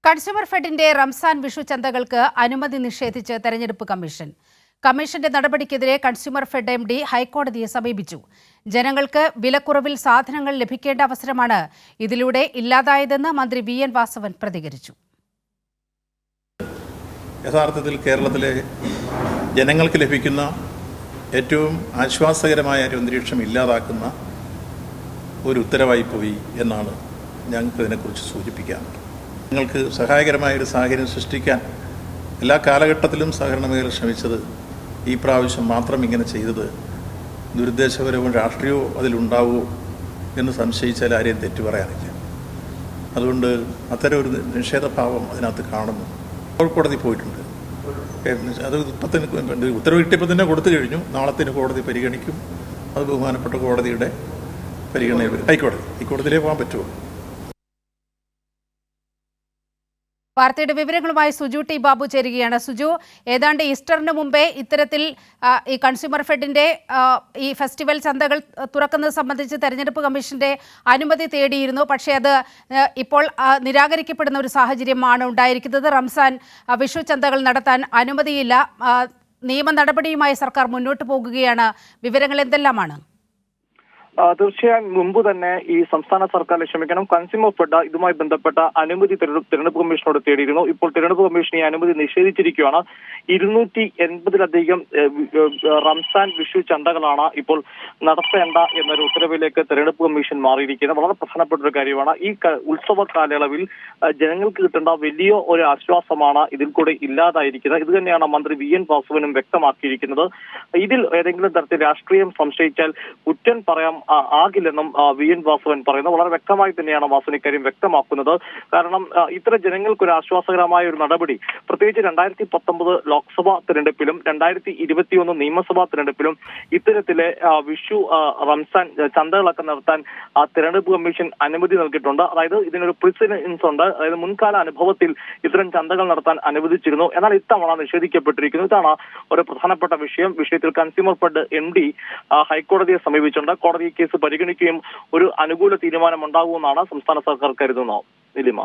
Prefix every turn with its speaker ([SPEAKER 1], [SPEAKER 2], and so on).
[SPEAKER 1] Consumer ഫെഡിന്റെ Ramzan Vishu ചന്തകൾക്ക് അനുമതി നിഷേധിച്ച് തെരഞ്ഞെടുപ്പ് കമ്മീഷൻ. കമ്മീഷന്റെ നടപടിക്കെതിരെ കൺസ്യൂമർ ഫെഡ് MD ഹൈക്കോടതിയെ സമീപിച്ചു. ജനങ്ങൾക്ക് വിലക്കുറവിൽ സാധനങ്ങൾ ലഭിക്കേണ്ട അവസരമാണ് ഇതിലൂടെ ഇല്ലാതായതെന്ന് മന്ത്രി VN വാസവൻ പ്രതികരിച്ചു.
[SPEAKER 2] യഥാർത്ഥത്തിൽ കേരളത്തിലെ ജനങ്ങൾക്ക് ലഭിക്കുന്ന ഏറ്റവും ആശ്വാസകരമായ ഒരു അന്തരീക്ഷം ഇല്ലാതാക്കുന്ന ഒരു ഉത്തരവായി പോയി എന്നാണ് ഞങ്ങൾക്ക് ഇതിനെക്കുറിച്ച് സൂചിപ്പിക്കാറുണ്ട്. നിങ്ങൾക്ക് സഹായകരമായൊരു സാഹചര്യം സൃഷ്ടിക്കാൻ എല്ലാ കാലഘട്ടത്തിലും സഹകരണ മേഖല ശ്രമിച്ചത് ഈ പ്രാവശ്യം മാത്രം ഇങ്ങനെ ചെയ്തത് ദുരുദ്ദേശപരവും രാഷ്ട്രീയവും അതിലുണ്ടാവുമോ എന്ന് സംശയിച്ചാൽ ആരെയും തെറ്റു പറയാനില്ല. അതുകൊണ്ട് അത്തരം ഒരു നിഷേധഭാവം അതിനകത്ത് കാണുന്നു. കോടതി പോയിട്ടുണ്ട്. അത് ഉത്തരവ് കിട്ടിയപ്പോൾ തന്നെ കൊടുത്തു കഴിഞ്ഞു. നാളത്തിന് കോടതി പരിഗണിക്കും. അത് ബഹുമാനപ്പെട്ട കോടതിയുടെ പരിഗണനയിൽ വരും. ഹൈക്കോടതിയിലേ പോകാൻ പറ്റുമോ?
[SPEAKER 1] വാർത്തയുടെ വിവരങ്ങളുമായി സുജു ടി ബാബു ചേരുകയാണ്. സുജു, ഏതാണ്ട് ഈസ്റ്ററിന് മുമ്പേ ഇത്തരത്തിൽ ഈ കൺസ്യൂമർ ഫെഡിന്റെ ഈ ഫെസ്റ്റിവൽ ചന്തകൾ തുറക്കുന്നത് സംബന്ധിച്ച് തെരഞ്ഞെടുപ്പ് കമ്മീഷന്റെ അനുമതി തേടിയിരുന്നു. പക്ഷേ അത് ഇപ്പോൾ നിരാകരിക്കപ്പെടുന്ന ഒരു സാഹചര്യമാണ് ഉണ്ടായിരിക്കുന്നത്. റംസാൻ വിഷു ചന്തകൾ നടത്താൻ അനുമതിയില്ല. നിയമ നടപടിയുമായി സർക്കാർ മുന്നോട്ട് പോകുകയാണ്. വിവരങ്ങൾ എന്തെല്ലാമാണ്?
[SPEAKER 3] തീർച്ചയായും മുമ്പ് തന്നെ ഈ സംസ്ഥാന സർക്കാർ കൺസ്യൂമർ ഫെഡ് ഇതുമായി ബന്ധപ്പെട്ട അനുമതി തെരഞ്ഞെടുപ്പ് കമ്മീഷനോട് തേടിയിരുന്നു. ഇപ്പോൾ തെരഞ്ഞെടുപ്പ് കമ്മീഷൻ ഈ അനുമതി നിഷേധിച്ചിരിക്കുകയാണ്. 280-ലധികം റംസാൻ വിഷു ചന്തകളാണ് ഇപ്പോൾ നടത്തേണ്ട എന്നൊരു ഉത്തരവിലേക്ക് തെരഞ്ഞെടുപ്പ് കമ്മീഷൻ മാറിയിരിക്കുന്നത്. വളരെ പ്രധാനപ്പെട്ട ഒരു കാര്യമാണ്. ഈ ഉത്സവ കാലയളവിൽ ജനങ്ങൾക്ക് കിട്ടേണ്ട വലിയ ഒരു ആശ്വാസമാണ് ഇതിൽ കൂടെ ഇല്ലാതായിരിക്കുന്നത്. ഇത് തന്നെയാണ് മന്ത്രി VN വാസവനും വ്യക്തമാക്കിയിരിക്കുന്നത്. ഇതിൽ ഏതെങ്കിലും തരത്തിൽ രാഷ്ട്രീയം സംശയിച്ചാൽ കുറ്റം പറയാം ആകില്ലെന്നും VN വാസവൻ പറയുന്നു. വളരെ വ്യക്തമായി തന്നെയാണ് വാസവൻ ഇക്കാര്യം വ്യക്തമാക്കുന്നത്. കാരണം ഇത്തരം ജനങ്ങൾക്ക് ഒരു ആശ്വാസകരമായ ഒരു നടപടി, പ്രത്യേകിച്ച് 2019 ലോക്സഭാ തെരഞ്ഞെടുപ്പിലും 2021 നിയമസഭാ തെരഞ്ഞെടുപ്പിലും ഇത്തരത്തിലെ വിഷു റംസാൻ ചന്തകളൊക്കെ നടത്താൻ തെരഞ്ഞെടുപ്പ് കമ്മീഷൻ അനുമതി നൽകിയിട്ടുണ്ട്. അതായത് ഇതിനൊരു പ്രിസിഡൻസ് ഉണ്ട്. അതായത് മുൻകാല അനുഭവത്തിൽ ഇത്തരം ചന്തകൾ നടത്താൻ അനുവദിച്ചിരുന്നു. എന്നാൽ ഇത്തവണ നിഷേധിക്കപ്പെട്ടിരിക്കുന്നു. ഇതാണ് ഒരു പ്രധാനപ്പെട്ട വിഷയം. വിഷയത്തിൽ കൺസ്യൂമർ ഫെഡ് MD ഹൈക്കോടതിയെ സമീപിച്ചിട്ടുണ്ട്. കോടതി കേസ് പരിഗണിക്കുകയും ഒരു അനുകൂല തീരുമാനം ഉണ്ടാകുമെന്നാണ് സംസ്ഥാന സർക്കാർ കരുതുന്നത്. നിലിമ.